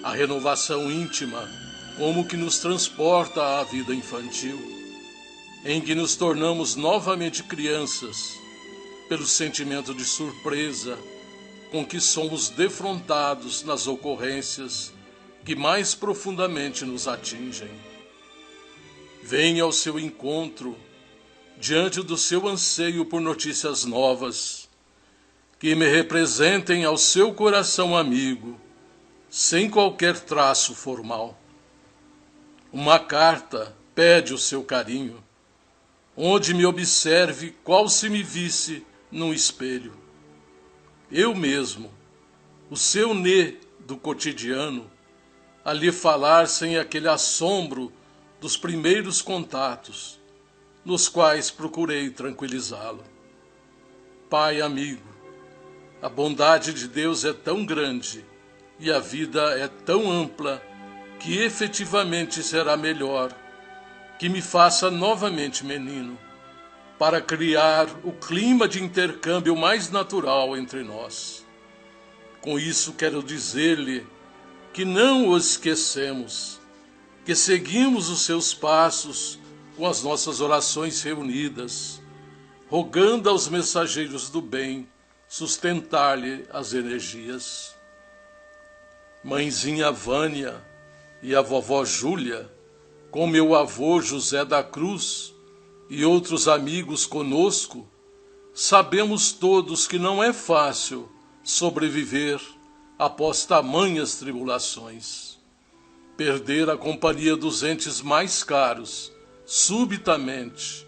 A renovação íntima, como que nos transporta à vida infantil, em que nos tornamos novamente crianças, pelo sentimento de surpresa com que somos defrontados nas ocorrências que mais profundamente nos atingem. Venha ao seu encontro, diante do seu anseio por notícias novas, que me representem ao seu coração amigo, sem qualquer traço formal. Uma carta pede o seu carinho, onde me observe qual se me visse num espelho. Eu mesmo, o seu Nê do cotidiano, a lhe falar sem aquele assombro dos primeiros contatos, nos quais procurei tranquilizá-lo. Pai amigo, a bondade de Deus é tão grande e a vida é tão ampla que efetivamente será melhor que me faça novamente menino, para criar o clima de intercâmbio mais natural entre nós. Com isso quero dizer-lhe que não o esquecemos, que seguimos os seus passos com as nossas orações reunidas, rogando aos mensageiros do bem sustentar-lhe as energias. Mãezinha Vânia e a vovó Júlia, com meu avô José da Cruz e outros amigos conosco, sabemos todos que não é fácil sobreviver após tamanhas tribulações. Perder a companhia dos entes mais caros, subitamente,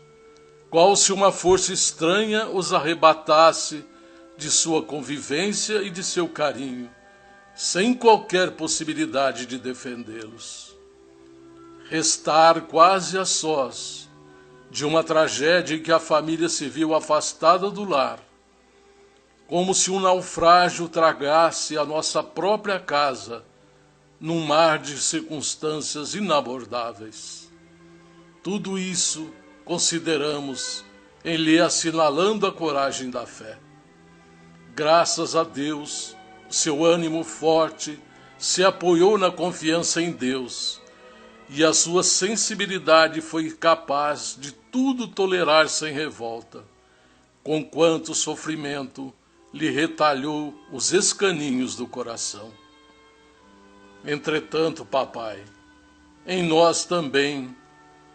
qual se uma força estranha os arrebatasse de sua convivência e de seu carinho, sem qualquer possibilidade de defendê-los. Restar quase a sós de uma tragédia em que a família se viu afastada do lar, como se um naufrágio tragasse a nossa própria casa num mar de circunstâncias inabordáveis. Tudo isso consideramos em lhe assinalando a coragem da fé. Graças a Deus, seu ânimo forte se apoiou na confiança em Deus, e a sua sensibilidade foi capaz de tudo tolerar sem revolta, conquanto o sofrimento lhe retalhou os escaninhos do coração. Entretanto, papai, em nós também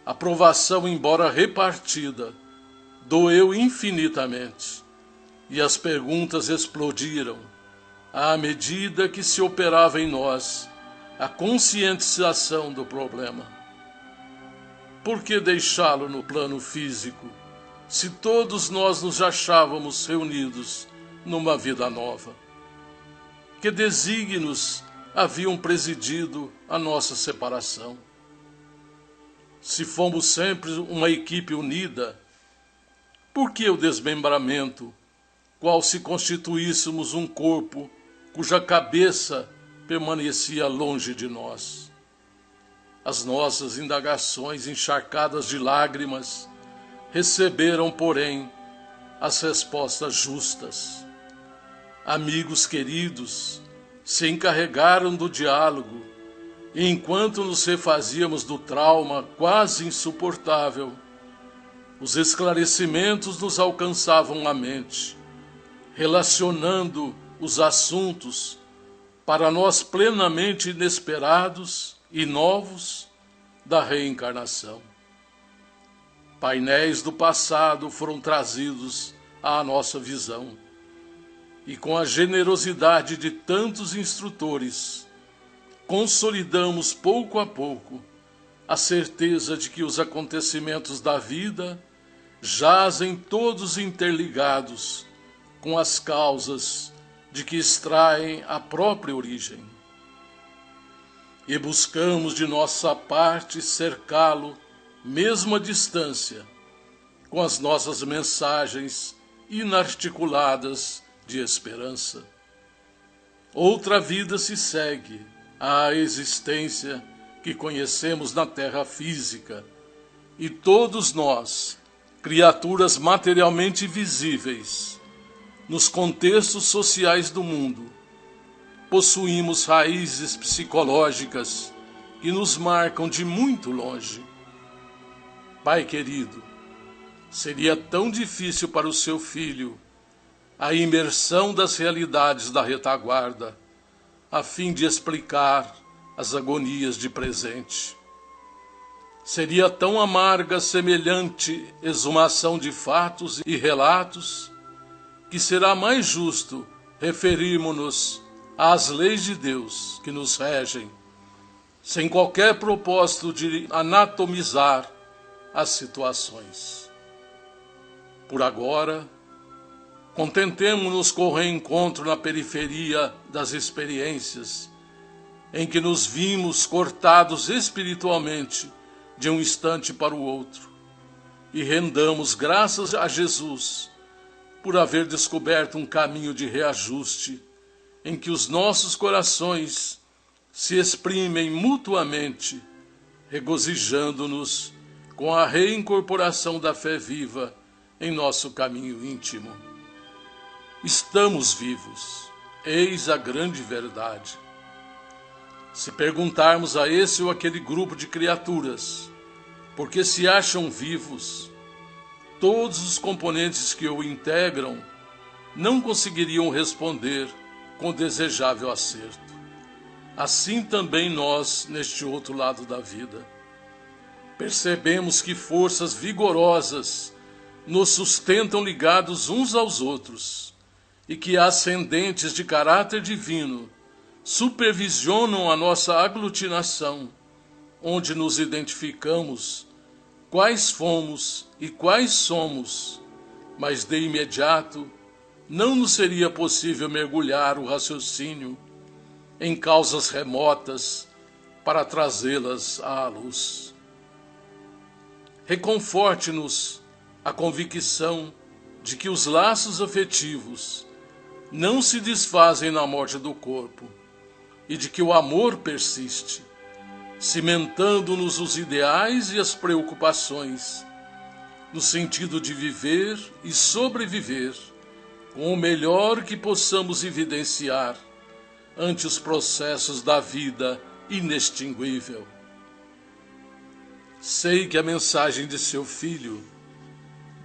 a provação, embora repartida, doeu infinitamente, e as perguntas explodiram à medida que se operava em nós a conscientização do problema. Por que deixá-lo no plano físico, se todos nós nos achávamos reunidos numa vida nova? Que desígnios haviam presidido a nossa separação? Se fomos sempre uma equipe unida, por que o desmembramento, qual se constituíssemos um corpo cuja cabeça permanecia longe de nós? As nossas indagações encharcadas de lágrimas receberam, porém, as respostas justas. Amigos queridos se encarregaram do diálogo, e enquanto nos refazíamos do trauma quase insuportável, os esclarecimentos nos alcançavam a mente, relacionando os assuntos para nós plenamente inesperados e novos da reencarnação. Painéis do passado foram trazidos à nossa visão, e com a generosidade de tantos instrutores, consolidamos pouco a pouco a certeza de que os acontecimentos da vida jazem todos interligados com as causas de que extraem a própria origem. E buscamos de nossa parte cercá-lo, mesmo à distância, com as nossas mensagens inarticuladas de esperança. Outra vida se segue à existência que conhecemos na terra física, e todos nós, criaturas materialmente visíveis, nos contextos sociais do mundo, possuímos raízes psicológicas que nos marcam de muito longe. Pai querido, seria tão difícil para o seu filho a imersão das realidades da retaguarda, a fim de explicar as agonias de presente. Seria tão amarga semelhante exumação de fatos e relatos, que será mais justo referirmos-nos às leis de Deus que nos regem, sem qualquer propósito de anatomizar as situações. Por agora, contentemo-nos com o reencontro na periferia das experiências, em que nos vimos cortados espiritualmente de um instante para o outro, e rendamos graças a Jesus por haver descoberto um caminho de reajuste, em que os nossos corações se exprimem mutuamente, regozijando-nos com a reincorporação da fé viva em nosso caminho íntimo. Estamos vivos, eis a grande verdade. Se perguntarmos a esse ou aquele grupo de criaturas por que se acham vivos, todos os componentes que o integram não conseguiriam responder com desejável acerto. Assim também nós, neste outro lado da vida, percebemos que forças vigorosas nos sustentam ligados uns aos outros, e que ascendentes de caráter divino supervisionam a nossa aglutinação, onde nos identificamos quais fomos e quais somos, mas de imediato não nos seria possível mergulhar o raciocínio em causas remotas para trazê-las à luz. Reconforte-nos a convicção de que os laços afetivos não se desfazem na morte do corpo e de que o amor persiste, cimentando-nos os ideais e as preocupações, no sentido de viver e sobreviver com o melhor que possamos evidenciar ante os processos da vida inextinguível. Sei que a mensagem de seu filho,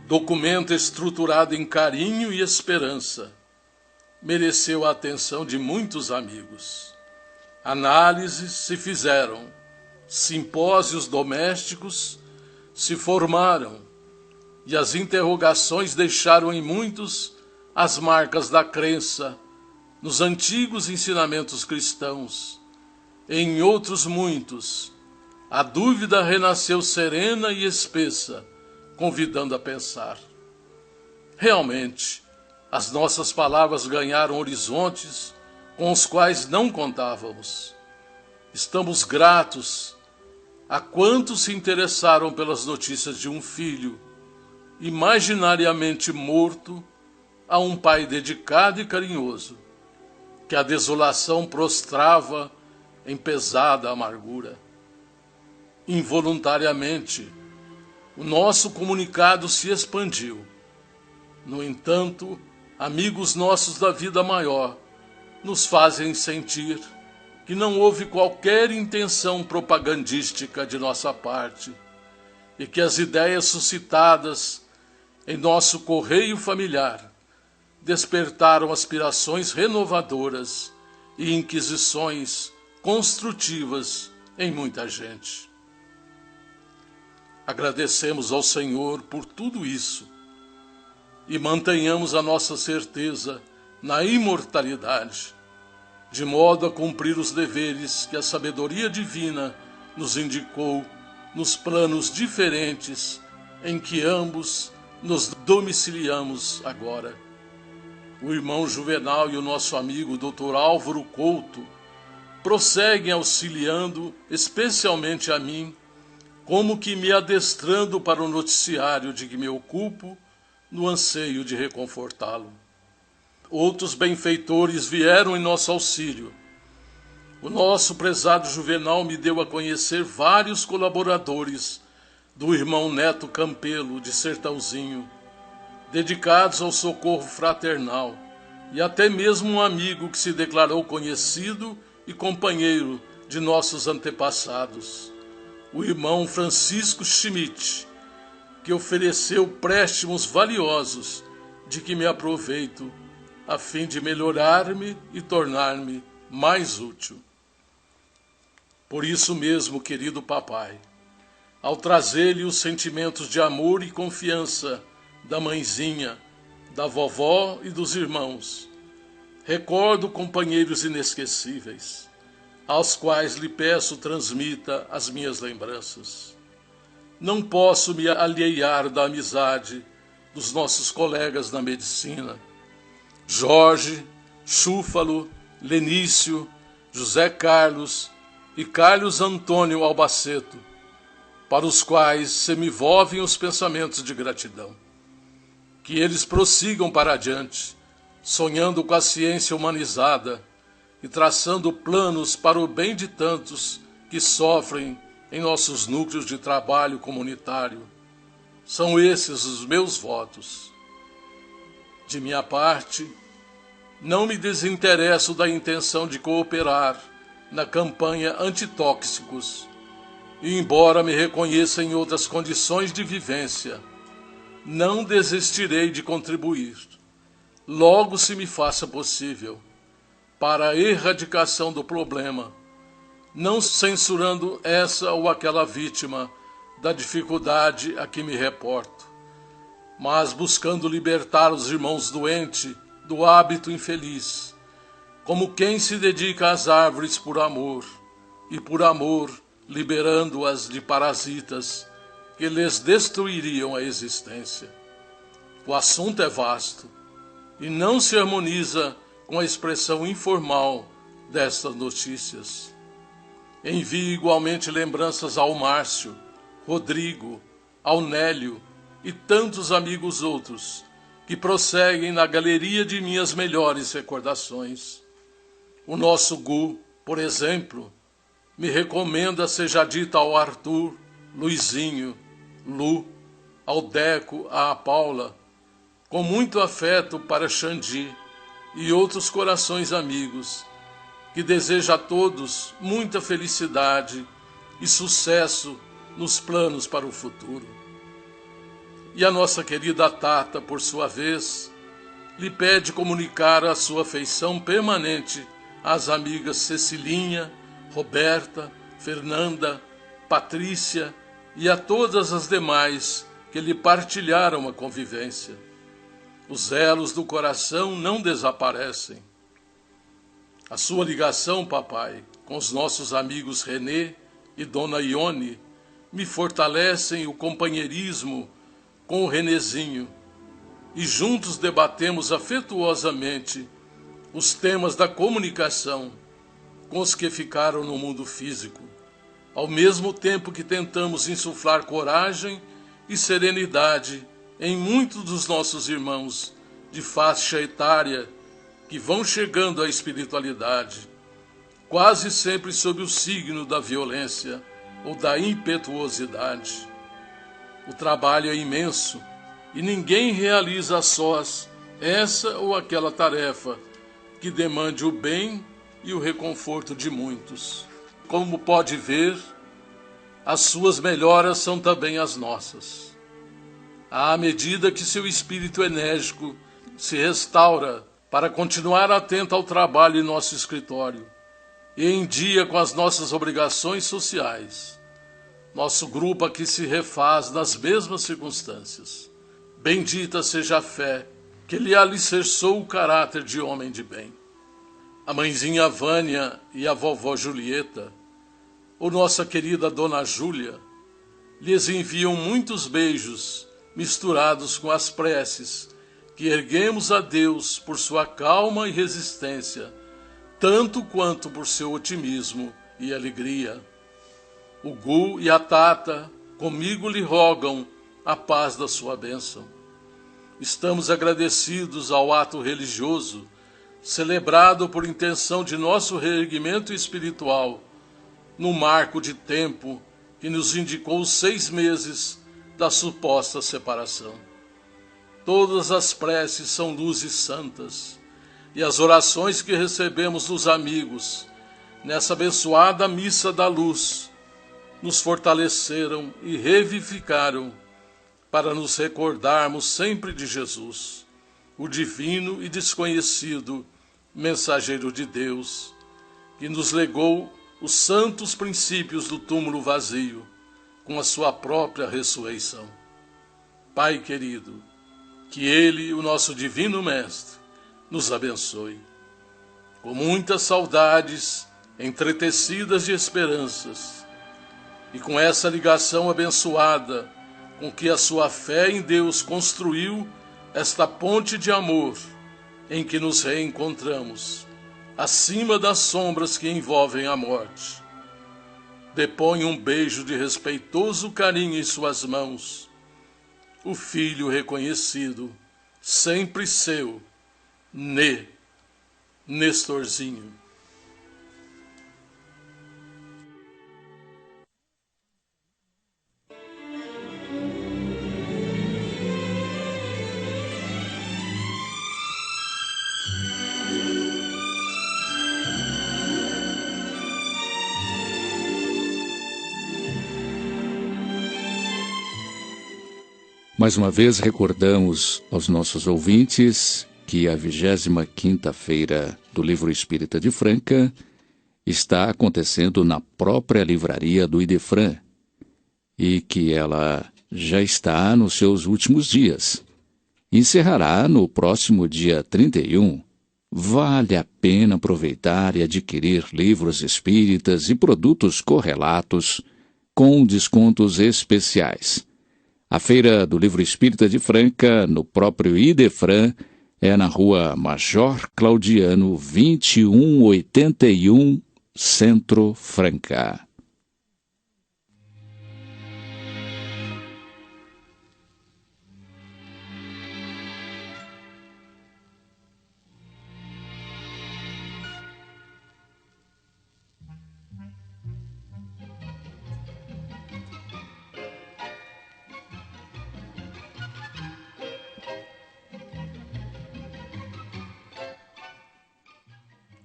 documento estruturado em carinho e esperança, mereceu a atenção de muitos amigos. Análises se fizeram, simpósios domésticos se formaram, e as interrogações deixaram em muitos as marcas da crença nos antigos ensinamentos cristãos. Em outros muitos, a dúvida renasceu serena e espessa, convidando a pensar. Realmente, as nossas palavras ganharam horizontes com os quais não contávamos. Estamos gratos a quantos se interessaram pelas notícias de um filho, imaginariamente morto, a um pai dedicado e carinhoso, que a desolação prostrava em pesada amargura. Involuntariamente, o nosso comunicado se expandiu. No entanto, amigos nossos da vida maior nos fazem sentir que não houve qualquer intenção propagandística de nossa parte e que as ideias suscitadas em nosso correio familiar despertaram aspirações renovadoras e inquisições construtivas em muita gente. Agradecemos ao Senhor por tudo isso e mantenhamos a nossa certeza na imortalidade, de modo a cumprir os deveres que a sabedoria divina nos indicou nos planos diferentes em que ambos nos domiciliamos agora. O irmão Juvenal e o nosso amigo Dr. Álvaro Couto prosseguem auxiliando especialmente a mim, como que me adestrando para o noticiário de que me ocupo, no anseio de reconfortá-lo. Outros benfeitores vieram em nosso auxílio. O nosso prezado Juvenal me deu a conhecer vários colaboradores do irmão Neto Campelo, de Sertãozinho, dedicados ao socorro fraternal, e até mesmo um amigo que se declarou conhecido e companheiro de nossos antepassados, o irmão Francisco Schmidt, que ofereceu préstimos valiosos de que me aproveito a fim de melhorar-me e tornar-me mais útil. Por isso mesmo, querido papai, ao trazer-lhe os sentimentos de amor e confiança da mãezinha, da vovó e dos irmãos, recordo companheiros inesquecíveis, aos quais lhe peço transmita as minhas lembranças. Não posso me alheiar da amizade dos nossos colegas na medicina, Jorge, Chúfalo, Lenício, José Carlos e Carlos Antônio Albaceto, para os quais se me volvem os pensamentos de gratidão. Que eles prossigam para adiante, sonhando com a ciência humanizada e traçando planos para o bem de tantos que sofrem em nossos núcleos de trabalho comunitário. São esses os meus votos. De minha parte, não me desinteresso da intenção de cooperar na campanha antitóxicos, e embora me reconheça em outras condições de vivência, não desistirei de contribuir, logo se me faça possível, para a erradicação do problema, não censurando essa ou aquela vítima da dificuldade a que me reporto, mas buscando libertar os irmãos doentes do hábito infeliz, como quem se dedica às árvores por amor, e por amor liberando-as de parasitas que lhes destruiriam a existência. O assunto é vasto e não se harmoniza com a expressão informal destas notícias. Envio igualmente lembranças ao Márcio, Rodrigo, ao Nélio e tantos amigos outros que prosseguem na galeria de minhas melhores recordações. O nosso Gu, por exemplo, me recomenda seja dita ao Arthur, Luizinho, Lu, ao Deco, à Paula, com muito afeto para Xandi e outros corações amigos, que deseja a todos muita felicidade e sucesso nos planos para o futuro. E a nossa querida Tata, por sua vez, lhe pede comunicar a sua afeição permanente às amigas Cecilinha, Roberta, Fernanda, Patrícia e a todas as demais que lhe partilharam a convivência. Os elos do coração não desaparecem. A sua ligação, papai, com os nossos amigos Renê e Dona Ione me fortalecem o companheirismo com o Renezinho e juntos debatemos afetuosamente os temas da comunicação com os que ficaram no mundo físico, ao mesmo tempo que tentamos insuflar coragem e serenidade em muitos dos nossos irmãos de faixa etária que vão chegando à espiritualidade, quase sempre sob o signo da violência ou da impetuosidade. O trabalho é imenso e ninguém realiza a sós essa ou aquela tarefa que demande o bem e o reconforto de muitos. Como pode ver, as suas melhoras são também as nossas. À medida que seu espírito enérgico se restaura para continuar atento ao trabalho em nosso escritório e em dia com as nossas obrigações sociais, nosso grupo aqui se refaz nas mesmas circunstâncias. Bendita seja a fé que lhe alicerçou o caráter de homem de bem. A mãezinha Vânia e a vovó Julieta, ou nossa querida Dona Júlia, lhes enviam muitos beijos misturados com as preces que erguemos a Deus por sua calma e resistência, tanto quanto por seu otimismo e alegria. O Gu e a Tata comigo lhe rogam a paz da sua bênção. Estamos agradecidos ao ato religioso, celebrado por intenção de nosso reerguimento espiritual, no marco de tempo que nos indicou 6 meses da suposta separação. Todas as preces são luzes santas, e as orações que recebemos dos amigos, nessa abençoada missa da luz, nos fortaleceram e revivificaram para nos recordarmos sempre de Jesus, o divino e desconhecido mensageiro de Deus, que nos legou os santos princípios do túmulo vazio, com a sua própria ressurreição. Pai querido, que Ele, o nosso divino Mestre, nos abençoe. Com muitas saudades, entretecidas de esperanças, e com essa ligação abençoada com que a sua fé em Deus construiu esta ponte de amor em que nos reencontramos, acima das sombras que envolvem a morte. Depõe um beijo de respeitoso carinho em suas mãos, o filho reconhecido, sempre seu, Nestorzinho. Mais uma vez recordamos aos nossos ouvintes que a 25ª Feira do Livro Espírita de Franca está acontecendo na própria livraria do Idefran e que ela já está nos seus últimos dias. Encerrará no próximo dia 31. Vale a pena aproveitar e adquirir livros espíritas e produtos correlatos com descontos especiais. A Feira do Livro Espírita de Franca, no próprio Idefran, É na Rua Major Claudiano, 2181, Centro Franca.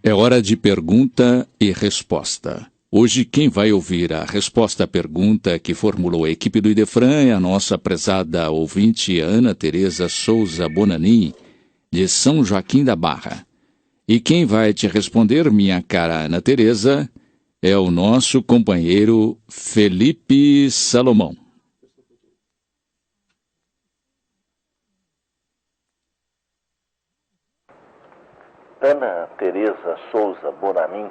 É hora de pergunta e resposta. Hoje quem vai ouvir a resposta à pergunta que formulou a equipe do Idefran é a nossa prezada ouvinte Ana Teresa Souza Bonani, de São Joaquim da Barra. E quem vai te responder, minha cara Ana Teresa, é o nosso companheiro Felipe Salomão. Ana Teresa Souza Bonani,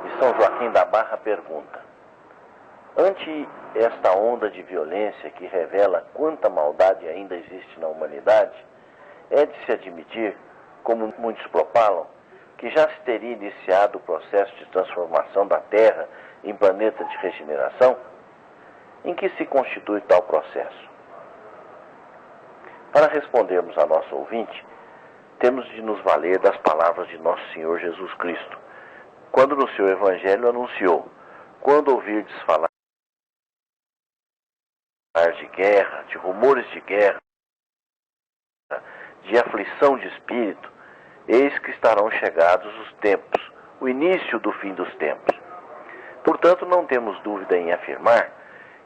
de São Joaquim da Barra, pergunta: ante esta onda de violência que revela quanta maldade ainda existe na humanidade, é de se admitir, como muitos propalam, que já se teria iniciado o processo de transformação da Terra em planeta de regeneração? Em que se constitui tal processo? Para respondermos a nosso ouvinte, temos de nos valer das palavras de nosso Senhor Jesus Cristo, quando no seu Evangelho anunciou: quando ouvirdes falar de guerra, de rumores de guerra, de aflição de espírito, eis que estarão chegados os tempos, o início do fim dos tempos. Portanto, não temos dúvida em afirmar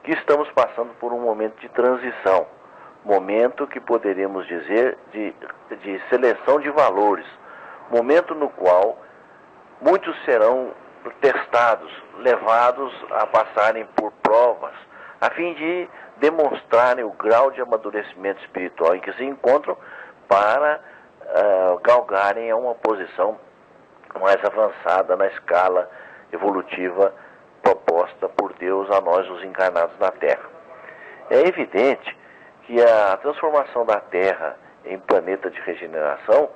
que estamos passando por um momento de transição, momento que poderíamos dizer de seleção de valores, momento no qual muitos serão testados, levados a passarem por provas, a fim de demonstrarem o grau de amadurecimento espiritual em que se encontram para galgarem a uma posição mais avançada na escala evolutiva proposta por Deus a nós, os encarnados na Terra. É evidente que a transformação da Terra em planeta de regeneração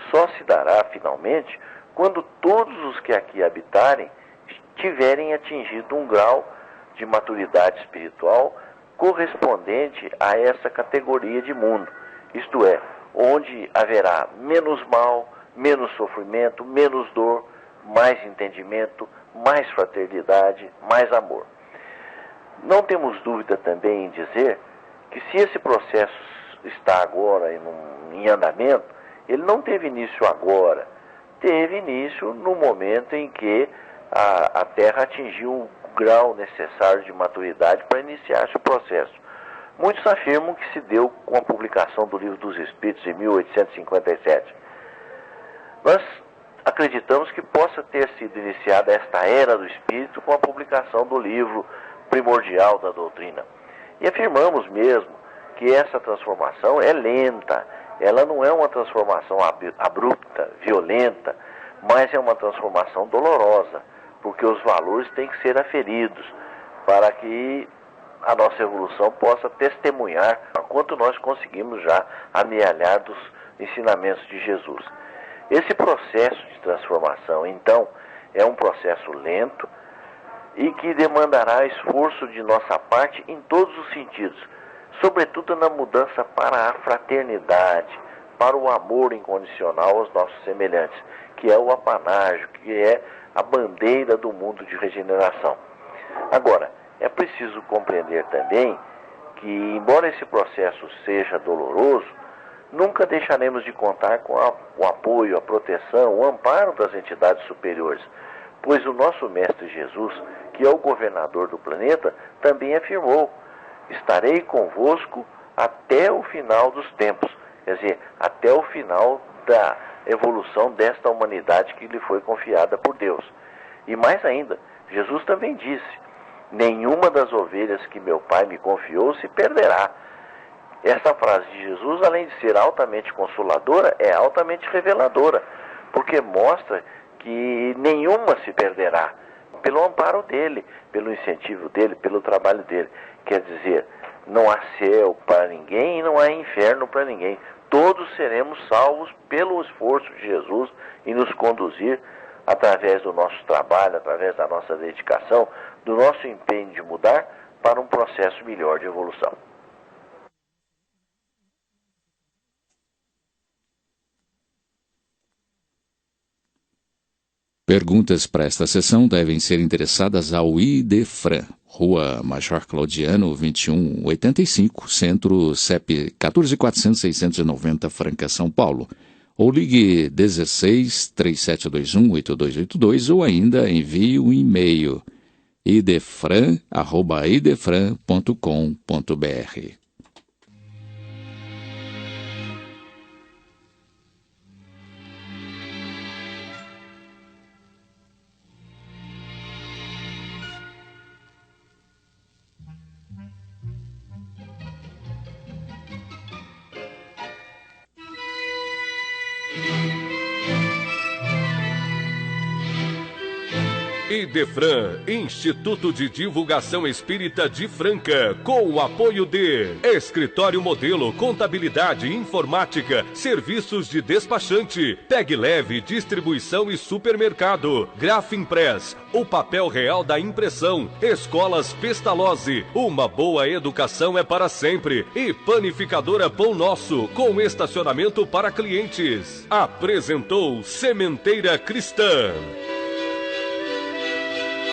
só se dará finalmente quando todos os que aqui habitarem tiverem atingido um grau de maturidade espiritual correspondente a essa categoria de mundo, isto é, onde haverá menos mal, menos sofrimento, menos dor, mais entendimento, mais fraternidade, mais amor. Não temos dúvida também em dizer que se esse processo está agora em andamento, ele não teve início agora, teve início no momento em que a Terra atingiu o grau necessário de maturidade para iniciar esse processo. Muitos afirmam que se deu com a publicação do Livro dos Espíritos em 1857. Nós acreditamos que possa ter sido iniciada esta era do Espírito com a publicação do livro primordial da doutrina. E afirmamos mesmo que essa transformação é lenta, ela não é uma transformação abrupta, violenta, mas é uma transformação dolorosa, porque os valores têm que ser aferidos para que a nossa evolução possa testemunhar quanto nós conseguimos já amealhar dos ensinamentos de Jesus. Esse processo de transformação, então, é um processo lento e que demandará esforço de nossa parte em todos os sentidos, sobretudo na mudança para a fraternidade, para o amor incondicional aos nossos semelhantes, que é o apanágio, que é a bandeira do mundo de regeneração. Agora, é preciso compreender também que, embora esse processo seja doloroso, nunca deixaremos de contar com o apoio, a proteção, o amparo das entidades superiores, pois o nosso Mestre Jesus, que é o governador do planeta, também afirmou: estarei convosco até o final dos tempos, quer dizer, até o final da evolução desta humanidade que lhe foi confiada por Deus. E mais ainda, Jesus também disse: nenhuma das ovelhas que meu Pai me confiou se perderá. Essa frase de Jesus, além de ser altamente consoladora, é altamente reveladora, porque mostra que nenhuma se perderá, pelo amparo dele, pelo incentivo dele, pelo trabalho dele. Quer dizer, não há céu para ninguém e não há inferno para ninguém. todos seremos salvos pelo esforço de Jesus em nos conduzir através do nosso trabalho, através da nossa dedicação, do nosso empenho de mudar para um processo melhor de evolução. Perguntas para esta sessão devem ser endereçadas ao Idefran, Rua Major Claudiano, 2185, Centro, CEP 14400-690, Franca, São Paulo. Ou ligue 16-3721-8282 ou ainda envie um e-mail idefran@idefran.com.br. Idefran, Instituto de Divulgação Espírita de Franca, com o apoio de Escritório Modelo, Contabilidade, Informática, Serviços de Despachante, Peg Leve, Distribuição e Supermercado, Grafimpress, o papel real da impressão, Escolas Pestalozzi, uma boa educação é para sempre, e Panificadora Pão Nosso, com estacionamento para clientes. Apresentou Sementeira Cristã.